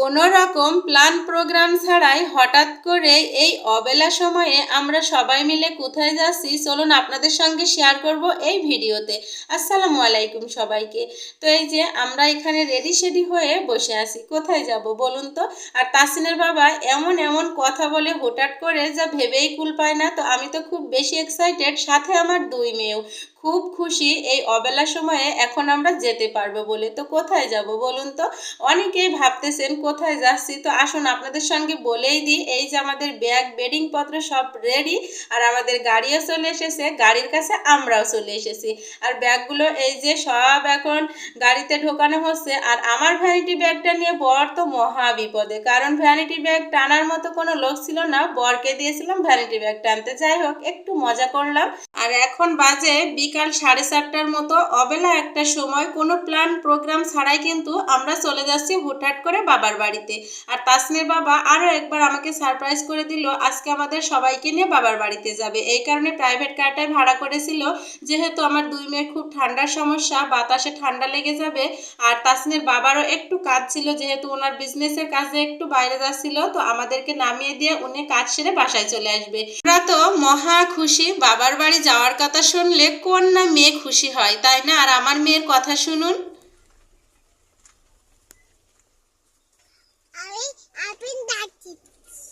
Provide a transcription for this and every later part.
কোনো রকম plan programme ছাড়াই হঠাৎ করে এই অবেলা সময়ে আমরা সবাই মিলে কোথায় যাচ্ছি চলুন আপনাদের সঙ্গে শেয়ার করব এই ভিডিওতে। আসসালামু আলাইকুম সবাইকে। তো এই যে আমরা এখানে রেডি সেডি হয়ে বসে আছি, কোথায় যাব বলুন তো। আর তাসিনের বাবা এমন এমন কথা বলে হঠাৎ করে যা ভেবেই কুল পায় না। তো আমি তো খুব বেশি এক্সাইটেড, সাথে আমার দুই মেয়েও খুব খুশি এই অবেলা সময়ে এখন আমরা যেতে পারবো বলে। তো কোথায় যাব বলুন তো। অনেকেই ভাবতেছেন কোথায় যাচ্ছি, তো আসুন আপনাদের সঙ্গে বলেই দিই। এই যে আমাদের ব্যাগ বেডিং পত্র সব রেডি, আর আমাদের গাড়িও চলে এসেছে, গাড়ির কাছে আমরাও চলে এসেছি। আর ব্যাগগুলো এই যে সব এখন গাড়িতে ঢোকানো হচ্ছে। আর আমার ভ্যানিটি ব্যাগটা নিয়ে বর তো মহা বিপদে, কারণ ভ্যানিটি ব্যাগ টানার মতো কোনো লোক ছিল না, বরকে দিয়েছিলাম ভ্যানিটি ব্যাগ টানতে। যাই হোক, একটু মজা করলাম। আর এখন বাজে বিকাল 4:30টার মতো, অবেলা একটা সময়। কোনো প্ল্যান প্রোগ্রাম ছাড়াই কিন্তু আমরা চলে যাচ্ছি হুটহাট করে বাবার বাড়িতে। আর তাসনির বাবা আরও একবার আমাকে সারপ্রাইজ করে দিল, আজকে আমাদের সবাইকে নিয়ে বাবার বাড়িতে যাবে। এই কারণে প্রাইভেট কারটাই ভাড়া করেছিল, যেহেতু আমার দুই মেয়ের খুব ঠান্ডার সমস্যা, বাতাসে ঠান্ডা লেগে যাবে। আর তাসনির বাবারও একটু কাজ ছিল, যেহেতু ওনার বিজনেসের কাজে একটু বাইরে যাচ্ছিল, তো আমাদেরকে নামিয়ে দিয়ে উনি কাজ সেরে বাসায় চলে আসবে। আমরা তো মহা খুশি, বাবার বাড়ি যাওয়ার কথা শুনলে কোন না মেয়ে খুশি হয়, তাই না? আর আমার মেয়ের কথা শুনুন।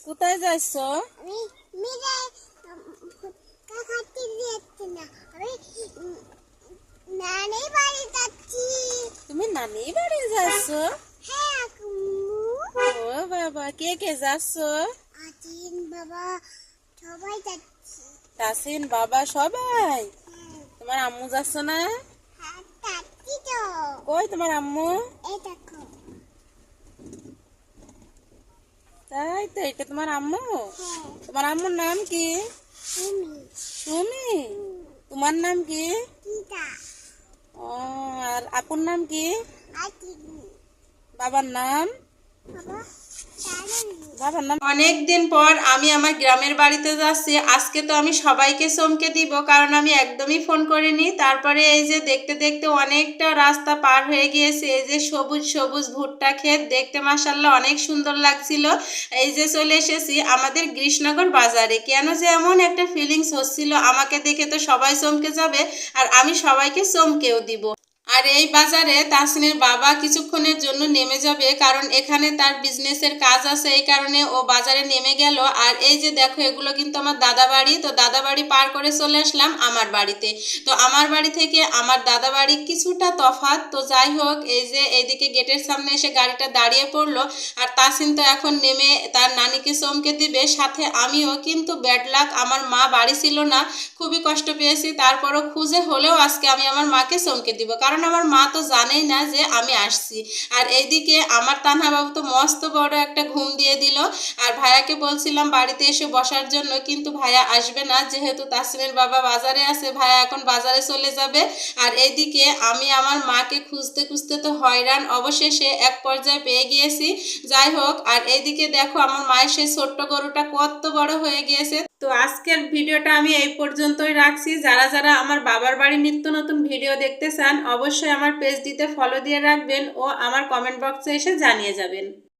কোথায় যাচ্ছ? তুমি নানি বাড়ি যাচ্ছ? ও বাবা, কে কে যাচ্ছ? তাসিন বাবা সবাই? তোমার আম্মু যাচ্ছ না? কই তোমার আম্মু? তাই তো, এটা তোমার আম্মু? তোমার আম্মুর নাম কি? সুমি। তোমার নাম কি? ও, আর আপুর নাম কি? বাবার নাম? অনেকদিন পর আমি আমার গ্রামের বাড়িতে যাচ্ছি। আজকে তো আমি সবাইকে চমকে দিব, কারণ আমি একদমই ফোন করিনি। তারপরে এই যে দেখতে দেখতে অনেকটা রাস্তা পার হয়ে গিয়েছে। এই যে সবুজ সবুজ ভুট্টা ক্ষেত, দেখতে মাশাআল্লাহ অনেক সুন্দর লাগছিল। এই যে চলে এসেছি আমাদের কৃষ্ণনগর বাজারে। কেন যে এমন একটা ফিলিংস হচ্ছিল, আমাকে দেখে তো সবাই চমকে যাবে, আর আমি সবাইকে চমকেও দিব। আর এই বাজারে তাসনির বাবা কিছুক্ষণের জন্য নেমে যাবে, কারণ এখানে তার বিজনেসের কাজ আছে, এই কারণে ও বাজারে নেমে গেল। আর এই যে দেখো, এগুলো কিন্তু আমার দাদা বাড়ি। তো দাদা বাড়ি পার করে চলে আসলাম আমার বাড়িতে। তো আমার বাড়ি থেকে আমার দাদা বাড়ি কিছুটা তফাৎ। তো যাই হোক, এই যে এইদিকে গেটের সামনে এসে গাড়িটা দাঁড়িয়ে পড়লো। আর তাসিন তো এখন নেমে তার নানিকে চমকে দিবে, সাথে আমিও। কিন্তু ব্যাড লাক, আমার মা বাড়ি ছিল না, খুবই কষ্ট পেয়েছি। তারপরও খুঁজে হলেও আজকে আমি আমার মাকে চমকে দিব, কারণ আমার মা তো জানেই না যে আমি আসছি। আর এইদিকে আমার তানহা বাবু তো মস্ত বড় একটা ঘুম দিয়ে দিল। আর ভাইয়াকে বলছিলাম বাড়িতে এসে বসার জন্য, কিন্তু ভাইয়া আসবে না, যেহেতু তাসনির বাবা বাজারে আছে, ভাইয়া এখন বাজারে চলে যাবে। আর এইদিকে আমি আমার মাকে খুঁজতে খুঁজতে তো হয়রান, অবশেষে এক পর্যায়ে পেয়ে গিয়েছি। যাই হোক, আর এইদিকে দেখো আমার মায়ের সেই ছোট্ট গরুটা কত বড় হয়ে গিয়েছে। তো আজকের ভিডিওটা আমি এই পর্যন্তই রাখছি। যারা যারা আমার বাবার বাড়ির নিত্য নতুন ভিডিও দেখতে চান, অবশ্যই আমার পেজটিতে ফলো দিয়ে রাখবেন ও আমার কমেন্ট বক্সে এসে জানিয়ে যাবেন।